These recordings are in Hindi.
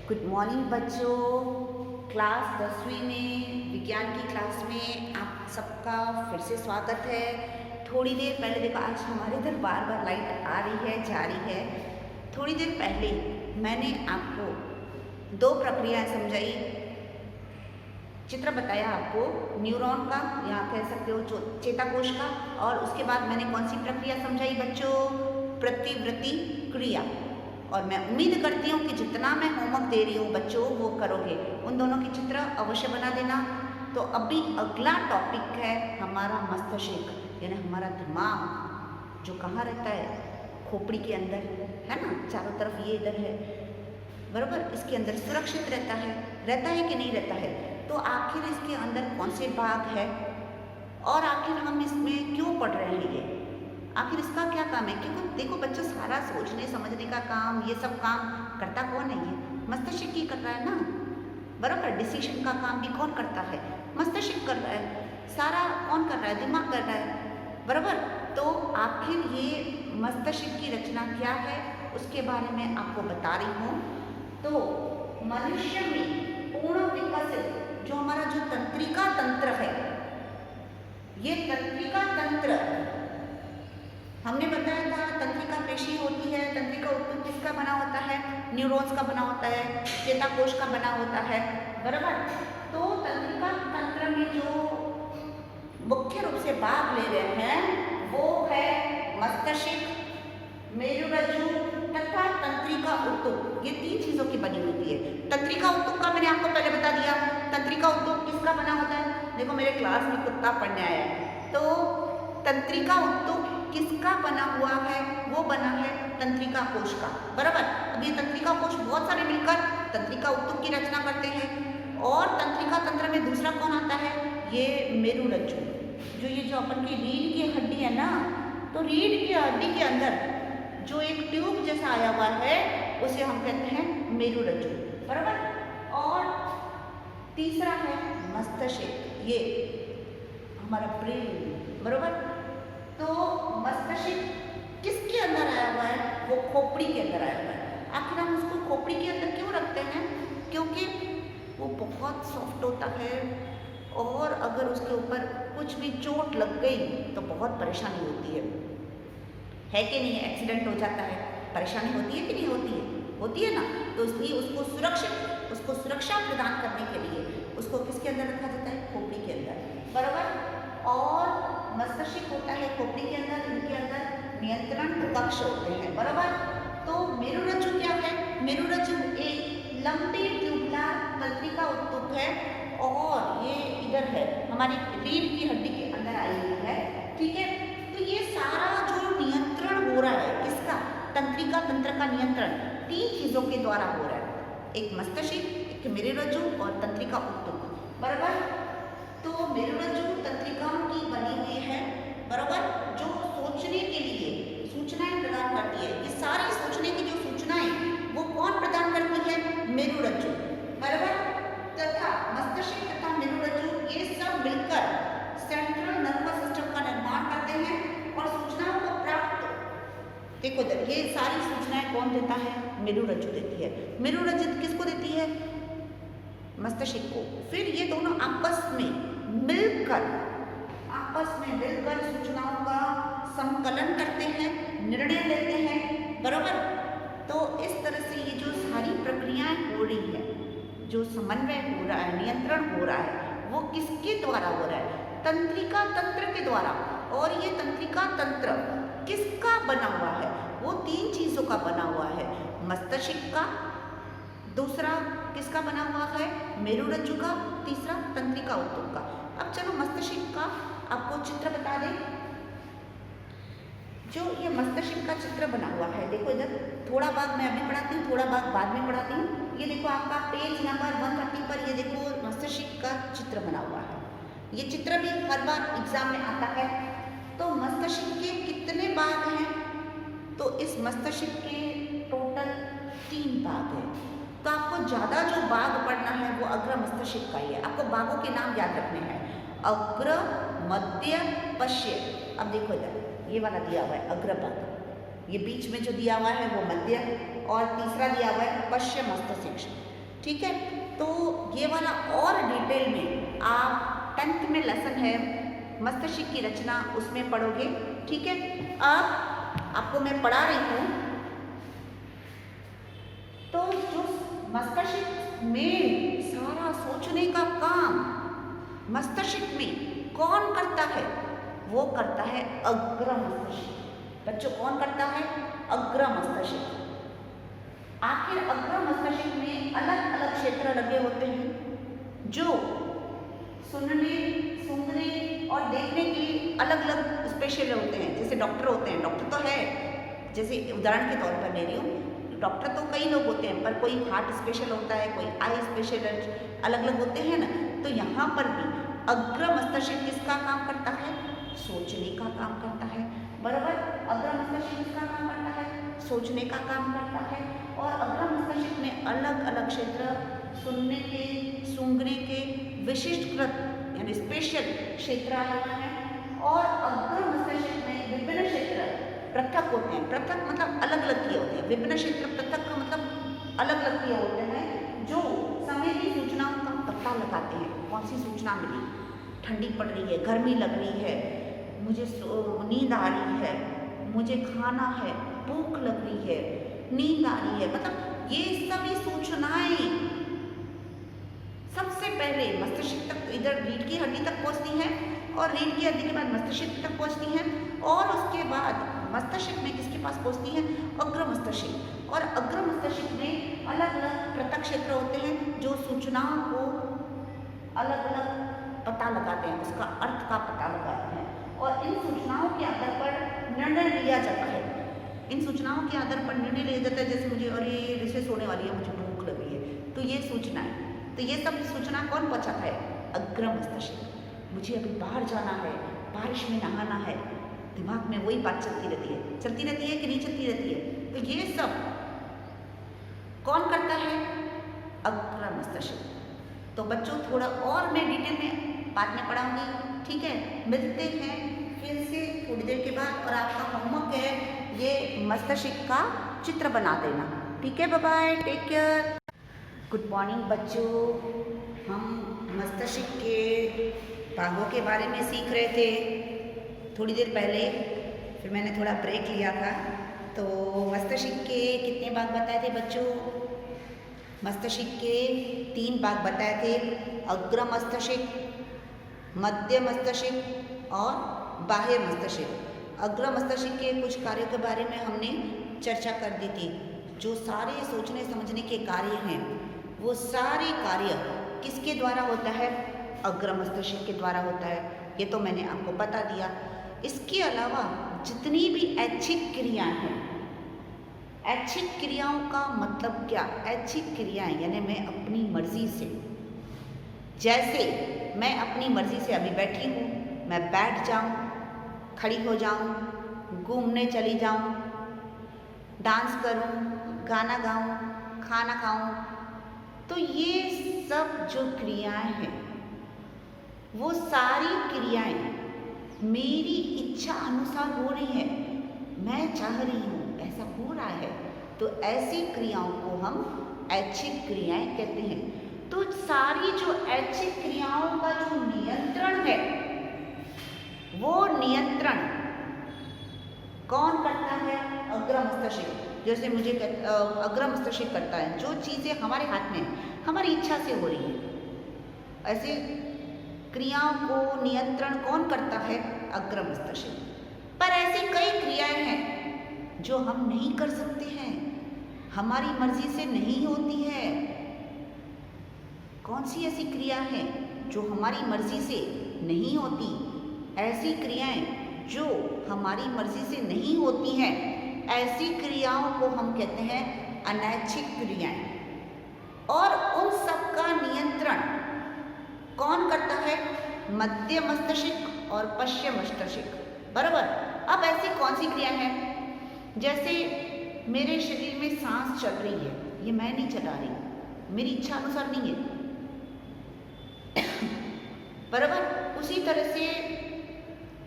गुड मॉर्निंग बच्चों। क्लास 10वीं में विज्ञान की क्लास में आप सबका फिर से स्वागत है। थोड़ी देर पहले देखो, आज हमारे इधर बार बार लाइट आ रही है जा रही है। थोड़ी देर पहले मैंने आपको दो प्रक्रियाएं समझाई, चित्र बताया आपको न्यूरॉन का या कह सकते हो चेताकोष का, और उसके बाद मैंने कौन सी प्रक्रिया समझाई बच्चों? प्रतिवृत्ति क्रिया। और मैं उम्मीद करती हूँ कि जितना मैं होमवर्क दे रही हूँ बच्चों वो करोगे। उन दोनों की चित्र अवश्य बना देना। तो अभी अगला टॉपिक है हमारा मस्तिष्क, यानी हमारा दिमाग जो कहाँ रहता है? खोपड़ी के अंदर है ना, चारों तरफ ये इधर है बराबर। इसके अंदर सुरक्षित रहता है कि नहीं रहता है? तो आखिर इसके अंदर कौन से भाग है और आखिर हम इसमें क्यों पढ़ रहे हैं? ये आखिर इसका क्या काम है? क्योंकि देखो बच्चों, सारा सोचने समझने का काम, ये सब काम करता कौन है? ये मस्तिष्क ही कर रहा है ना बराबर। डिसीजन का काम भी कौन करता है? मस्तिष्क कर रहा है। सारा कौन कर रहा है? दिमाग कर रहा है बराबर। तो आखिर ये मस्तिष्क की रचना क्या है उसके बारे में आपको बता रही हूँ। तो मनुष्य में पूर्ण विकसित जो हमारा जो तंत्रिका तंत्र है, ये तंत्रिका तंत्र हमने बताया था। तंत्रिका पेशी होती है, तंत्रिका उत्तक किसका बना होता है? न्यूरॉन्स का बना होता है, चेताकोष का बना होता है बराबर। तो तंत्रिका तंत्र में जो मुख्य रूप से भाग ले रहे हैं वो है मस्तिष्क, मेरुरज्जु तथा तंत्रिका उत्तक। ये तीन चीजों की बनी होती है। तंत्रिका उत्तक का मैंने आपको पहले बता दिया। तंत्रिका उत्तक किसका बना होता है? देखो मेरे क्लास में कुत्ता पढ़ने आया है, तो तंत्रिका उत्तक किसका बना हुआ है? वो बना है तंत्रिका कोश का बराबर। अब ये तंत्रिका कोश बहुत सारे मिलकर तंत्रिका उत्तक की रचना करते हैं। और तंत्रिका तंत्र में दूसरा कौन आता है? ये मेरुरज्जु, जो अपन की रीढ़ की हड्डी है ना, तो रीढ़ की हड्डी के अंदर जो एक ट्यूब जैसा आया हुआ है उसे हम कहते हैं मेरुरज्जु बराबर। और तीसरा है मस्तिष्क, ये हमारा ब्रेन बराबर। तो मस्तिष्क किसके अंदर आया हुआ है? वो खोपड़ी के अंदर आया हुआ है। आखिर हम उसको खोपड़ी के अंदर क्यों रखते हैं? क्योंकि वो बहुत सॉफ्ट होता है और अगर उसके ऊपर कुछ भी चोट लग गई तो बहुत परेशानी होती है कि नहीं? एक्सीडेंट हो जाता है, परेशानी होती है कि नहीं होती है? होती है ना। तो इसलिए उसको सुरक्षा प्रदान करने के लिए उसको किसके अंदर रखा जाता है? खोपड़ी के अंदर बराबर। और मस्तिष्क होता है खोपड़ी के अंदर, इनके अंदर नियंत्रण कक्ष होते हैं बराबर। तो मेरुरज्जु क्या है? मेरुरज्जु एक लंबी ट्यूबुलर तंत्रिका उत्तक है और ये इधर है, हमारी रीढ़ की हड्डी के अंदर आई हुई है, ठीक है। तो ये सारा जो नियंत्रण हो रहा है किसका? तंत्रिका तंत्र का नियंत्रण तीन चीजों के द्वारा हो रहा है, एक मस्तिष्क, एक मेरुरज्जु और तंत्रिका उत्तक बराबर। तो मेरुरज्जु तंत्रिकाओं की बनी हुई है बराबर, जो सोचने के लिए सूचनाएं प्रदान करती है। ये सारी सोचने की जो सूचनाएं वो कौन प्रदान करती है? मेरुरज्जु बराबर। तथा मस्तिष्क तथा मेरुरज्जु ये सब मिलकर सेंट्रल नर्वस सिस्टम का निर्माण करते हैं और सूचनाओं को प्राप्त, देखो ये सारी सूचनाएं कौन देता है? मेरुरज्जु देती है। मेरुरज्जु किसको देती है? मस्तिष्क को। फिर ये दोनों आपस में मिलकर सूचनाओं का संकलन करते हैं, निर्णय लेते हैं बराबर। तो इस तरह से ये जो सारी प्रक्रियाएं हो रही है, जो समन्वय हो रहा है, नियंत्रण हो रहा है, वो किसके द्वारा हो रहा है? तंत्रिका तंत्र के द्वारा। और ये तंत्रिका तंत्र किसका बना हुआ है? वो तीन चीजों का बना हुआ है, मस्तिष्क का, दूसरा किसका बना हुआ है? मेरुरज्जु का, तीसरा तंत्रिका उत्तक का। अब चलो मस्तिष्क का आपको चित्र बता दें। जो ये मस्तिष्क का चित्र बना हुआ है, देखो इधर थोड़ा भाग मैं अभी पढ़ाती हूँ, थोड़ा भाग बाद में पढ़ाती हूँ। ये देखो आपका पेज नंबर 130 पर ये देखो मस्तिष्क का चित्र बना हुआ है। ये चित्र भी हर बार एग्जाम में आता है। तो मस्तिष्क के कितने भाग हैं? तो इस मस्तिष्क के टोटल 3 भाग हैं। तो आपको ज्यादा जो भाग पढ़ना है वो अग्र मस्तिष्क का ही है। आपको भागों के नाम याद रखने हैं, अग्र, मध्य, पश्य। अब देखो इधर ये वाला दिया हुआ है अग्र भाग, ये बीच में जो दिया हुआ है वो मध्य, और तीसरा दिया हुआ है पश्चिम मस्तिष्क। ठीक है, तो ये वाला और डिटेल में आप 10th में लेसन है मस्तिष्क की रचना, उसमें पढ़ोगे। ठीक है, अब आपको मैं पढ़ा रही हूँ। तो जो मस्तिष्क में सारा सोचने का काम मस्तिष्क में कौन करता है, वो करता है अग्र मस्तिष्क। बच्चों, कौन करता है? अग्र मस्तिष्क। आखिर अग्र मस्तिष्क में अलग अलग क्षेत्र लगे होते हैं जो सुनने, सूंघने और देखने के लिए अलग अलग स्पेशल होते हैं। जैसे डॉक्टर होते हैं, डॉक्टर तो है, जैसे उदाहरण के तौर पर ले रही हूँ, डॉक्टर तो कई लोग होते हैं, पर कोई हार्ट स्पेशल होता है, कोई आई स्पेशलिस्ट, अलग अलग होते हैं ना। तो यहाँ पर भी अग्र मस्तिष्क किसका काम करता है? सोचने का काम करता है। बराबर, अग्र मस्तिष्क किसका काम करता है? सोचने का काम करता है। और अग्र मस्तिष्क में अलग अलग क्षेत्र सुनने के, सूंघने के विशिष्टकृत यानी स्पेशल क्षेत्र आए हुए हैं। और अग्र मस्तिष्क में विभिन्न क्षेत्र पृथक होते हैं। पृथक मतलब अलग अलग किए होते हैं। विभिन्न क्षेत्र पृथक का मतलब अलग अलग किए होते हैं, जो समय की सूचनाओं का पता लगाते हैं। कौन सी सूचना मिली? ठंडी पड़ रही है, गर्मी लग रही है, मुझे नींद आ रही है, मुझे खाना है, भूख लग रही है, नींद आ रही है, मतलब ये सभी सूचनाएं सबसे पहले मस्तिष्क तक, इधर रीढ़ की हड्डी तक पहुंचती हैं, और रीढ़ की हड्डी के बाद मस्तिष्क तक पहुंचती हैं, और उसके बाद मस्तिष्क में किसके पास पहुंचती है? अग्र मस्तिष्क। और अग्र मस्तिष्क में अलग अलग पृथक क्षेत्र होते हैं जो सूचनाओं को अलग अलग पता लगाते हैं, उसका अर्थ का पता लगाते हैं, और इन सूचनाओं के आधार पर निर्णय लिया जाता है। इन सूचनाओं के आधार पर निर्णय लिया जाता है, जैसे मुझे और ये रिसेस होने वाली है, मुझे भूख लग रही है, तो ये सूचना है। तो ये सब सूचना कौन पहुंचाता है? अग्र मस्तिष्क। मुझे अभी बाहर जाना है, बारिश में नहाना है, दिमाग में वही बात चलती रहती है कि नहीं चलती रहती है? तो ये सब कौन करता है? अग्र मस्तिष्क। तो बच्चों, थोड़ा और मैं डिटेल में बाद में पढ़ाऊंगी। ठीक है, मिलते हैं फिर से थोड़ी देर के बाद, और आपका होमवर्क है ये मस्तिष्क का चित्र बना देना। ठीक है, bye bye, take care. Good morning बच्चों। हम मस्तिष्क के भागों के बारे में सीख रहे थे थोड़ी देर पहले, फिर मैंने थोड़ा ब्रेक लिया था। तो मस्तिष्क के कितने भाग बताए थे बच्चों? मस्तिष्क के 3 भाग बताए थे, अग्र मस्तिष्क, मध्य मस्तिष्क और बाह्य मस्तिष्क। अग्र मस्तिष्क के कुछ कार्यों के बारे में हमने चर्चा कर दी थी। जो सारे सोचने समझने के कार्य हैं, वो सारे कार्य किसके द्वारा होता है? अग्र मस्तिष्क के द्वारा होता है। ये तो मैंने आपको बता दिया। इसके अलावा जितनी भी ऐच्छिक क्रियाएं हैं, ऐच्छिक क्रियाओं का मतलब क्या? ऐच्छिक क्रियाएं यानी मैं अपनी मर्जी से, जैसे मैं अपनी मर्जी से अभी बैठी हूँ, मैं बैठ जाऊँ, खड़ी हो जाऊँ, घूमने चली जाऊँ, डांस करूँ, गाना गाऊँ, खाना खाऊँ, तो ये सब जो क्रियाएं हैं, वो सारी क्रियाएं मेरी इच्छा अनुसार हो रही है। मैं चाह रही हूँ, ऐसा हो रहा है, तो ऐसी क्रियाओं को हम ऐच्छिक क्रियाएं कहते हैं। तो सारी जो ऐच्छिक क्रियाओं का जो नियंत्रण है, वो नियंत्रण कौन करता है? अग्र मस्तिष्क। जैसे मुझे अग्र मस्तिष्क करता है, जो चीज़ें हमारे हाथ में हमारी इच्छा से हो रही है, ऐसे क्रियाओं को नियंत्रण कौन करता है? अग्र मस्तिष्क। पर ऐसी कई क्रियाएं हैं जो हम नहीं कर सकते हैं, हमारी मर्जी से नहीं होती है। कौन सी ऐसी क्रिया है जो हमारी मर्जी से नहीं होती? ऐसी क्रियाएं जो हमारी मर्जी से नहीं होती हैं, ऐसी क्रियाओं को हम कहते हैं अनैच्छिक क्रियाएं। और उन सब का नियंत्रण कौन करता है? मध्य मस्तिष्क और पश्चिम मस्तिष्क। बराबर। अब ऐसी कौन सी क्रिया है? जैसे मेरे शरीर में सांस चल रही है, ये मैं नहीं चला रही, मेरी इच्छा अनुसार नहीं है। बराबर। उसी तरह से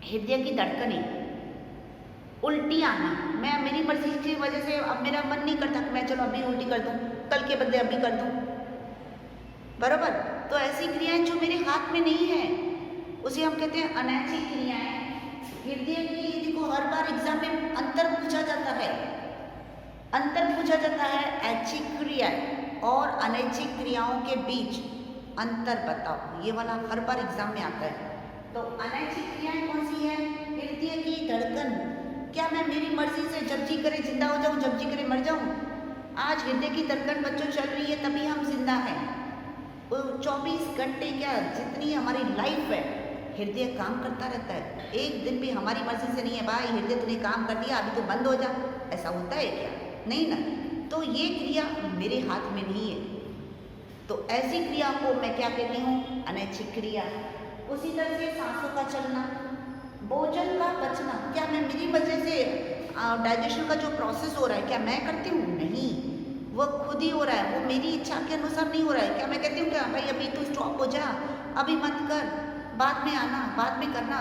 हृदय की धड़कनें, उल्टी आना, मैं मेरी मर्जी की वजह से अब मेरा मन नहीं करता कि मैं चलो अभी उल्टी कर दूं, कल के बदले अभी कर दूं, बराबर। तो ऐसी क्रियाएं जो मेरे हाथ में नहीं है उसे हम कहते हैं अनैच्छिक क्रियाएं। हृदय की देखो हर बार एग्जाम में अंतर पूछा जाता है, अंतर पूछा जाता है ऐच्छिक क्रियाएं और अनैच्छिक क्रियाओं के बीच अंतर बताओ, ये वाला हर बार एग्जाम में आता है। तो अनैच्छिक क्रियाएं कौन सी है? हृदय की धड़कन, क्या मैं मेरी मर्जी से जब जी करे जिंदा हो जाऊं, जब जी करे मर जाऊं? आज हृदय की धड़कन बच्चों चल रही है तभी हम जिंदा हैं। 24 घंटे क्या जितनी हमारी लाइफ है हृदय काम करता रहता है। एक दिन भी हमारी मर्जी से नहीं है भाई हृदय तूने काम कर दिया अभी तो बंद हो जा, ऐसा होता है क्या? नहीं ना। तो ये क्रिया मेरे हाथ में नहीं है, तो ऐसी क्रिया को मैं क्या कहती हूँ? अनैच्छिक क्रिया। उसी तरह से सांसों का चलना, भोजन का पचना, क्या मैं मेरी वजह से डाइजेशन का जो प्रोसेस हो रहा है क्या मैं करती हूँ? नहीं, वो खुद ही हो रहा है, वो मेरी इच्छा के अनुसार नहीं हो रहा है। क्या मैं कहती हूँ क्या भाई अभी तू स्टॉप हो जा, अभी मत कर, बाद में आना, बाद में करना?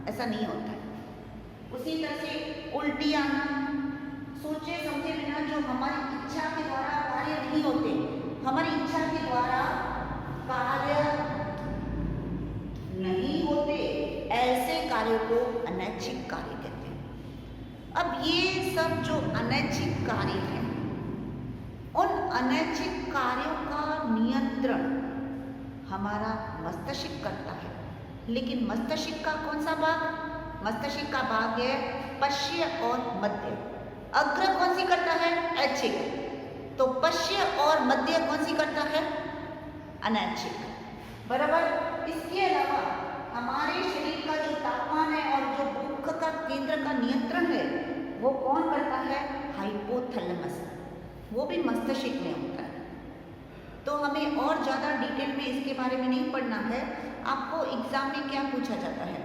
ऐसा नहीं होता है। उसी तरह से उल्टी आना, सोचे समझे बिना जो हमारी इच्छा के द्वारा कार्य नहीं होते, हमारी इच्छा के द्वारा कार्य नहीं होते, ऐसे कार्यों को अनैच्छिक कार्य कहते हैं। अब ये सब जो अनैच्छिक कार्य हैं, उन अनैच्छिक कार्यों का नियंत्रण हमारा मस्तिष्क करता है। लेकिन मस्तिष्क का कौन सा भाग? मस्तिष्क का भाग है पश्य और मध्य। अग्र कौन सी करता है? ऐच्छिक। तो पश्य और मध्य कौन सी करता है? अनैच्छिक, बराबर। इसके अलावा हमारे शरीर का जो तापमान है और जो भूख का केंद्र का नियंत्रण है वो कौन करता है? हाइपोथैलेमस, वो भी मस्तिष्क में होता है। तो हमें और ज़्यादा डिटेल में इसके बारे में नहीं पढ़ना है। आपको एग्जाम में क्या पूछा जाता है?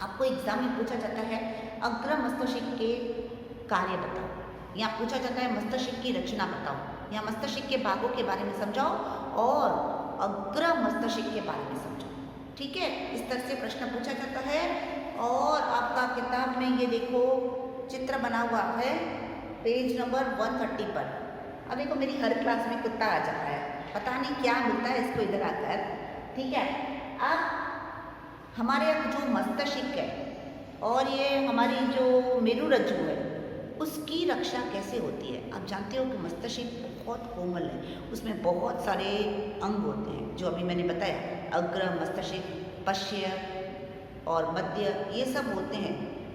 आपको एग्जाम में पूछा जाता है अग्र मस्तिष्क के कार्य बताओ, या पूछा जाता है मस्तिष्क की रचना बताओ, या मस्तिष्क के भागों के बारे में समझाओ और अग्र मस्तिष्क के बारे में समझाओ। ठीक है, इस तरह से प्रश्न पूछा जाता है। और आपका किताब में ये देखो चित्र बना हुआ है पेज नंबर 130 पर। अब देखो मेरी हर क्लास में कुत्ता आ जाता है, पता नहीं क्या मिलता है इसको इधर आकर। ठीक है, अब हमारे जो मस्तिष्क है और ये हमारी जो मेरुरज्जु है उसकी रक्षा कैसे होती है? आप जानते हो कि मस्तिष्क बहुत कोमल है, उसमें बहुत सारे अंग होते हैं जो अभी मैंने बताया, अग्र मस्तिष्क, पश्य और मध्य, ये सब होते हैं,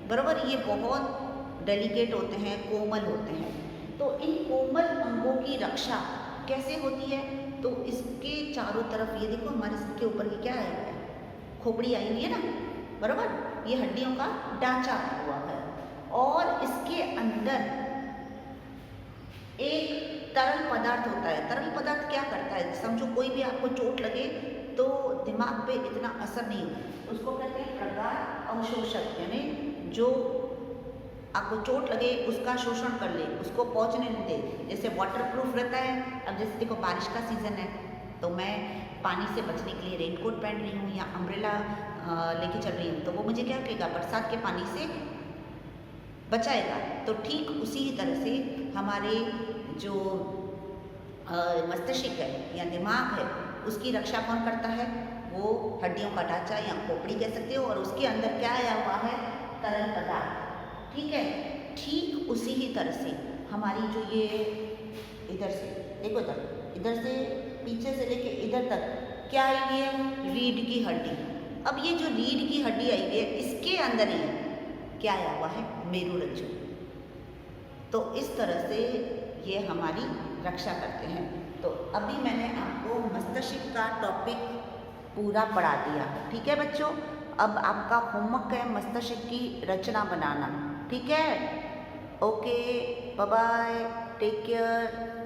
बराबर। ये बहुत डेलिकेट होते हैं, कोमल होते हैं। तो इन कोमल अंगों की रक्षा कैसे होती है? तो इसके चारों तरफ ये देखो हमारे सिर के ऊपर ये क्या है? खोपड़ी आई हुई है ना, बराबर। ये हड्डियों का ढांचा आया हुआ है और इसके अंदर एक तरल पदार्थ होता है। तरल पदार्थ क्या करता है? समझो कोई भी आपको चोट लगे तो दिमाग पे इतना असर नहीं होता, उसको कहते हैं प्रगाढ़ अवशोषक, यानी जो आपको चोट लगे उसका शोषण कर ले, उसको पहुंचने नहीं दे। जैसे वाटर प्रूफ रहता है। अब जैसे देखो बारिश का सीज़न है तो मैं पानी से बचने के लिए रेनकोट पहन रही हूँ या अम्ब्रेला लेके चल रही हूँ, तो वो मुझे क्या करेगा? बरसात के पानी से बचाएगा। तो ठीक उसी ही तरह से हमारे जो मस्तिष्क है या दिमाग है उसकी रक्षा कौन करता है? वो हड्डियों का ढांचा या खोपड़ी कह सकते हो, और उसके अंदर क्या आया हुआ है? तरल पदार्थ। ठीक है, ठीक उसी ही तरह से हमारी जो ये इधर से देखो, इधर से पीछे से लेके इधर तक क्या आई हुई है? रीढ़ की हड्डी। अब ये जो रीढ़ की हड्डी आई हुई है इसके अंदर ही क्या आया हुआ है? मेरुरज्जु। तो इस तरह से ये हमारी रक्षा करते हैं। तो अभी मैंने आपको मस्तिष्क का टॉपिक पूरा पढ़ा दिया। ठीक है बच्चों, अब आपका होमवर्क है मस्तिष्क की रचना बनाना। ठीक है, okay, bye bye, take care.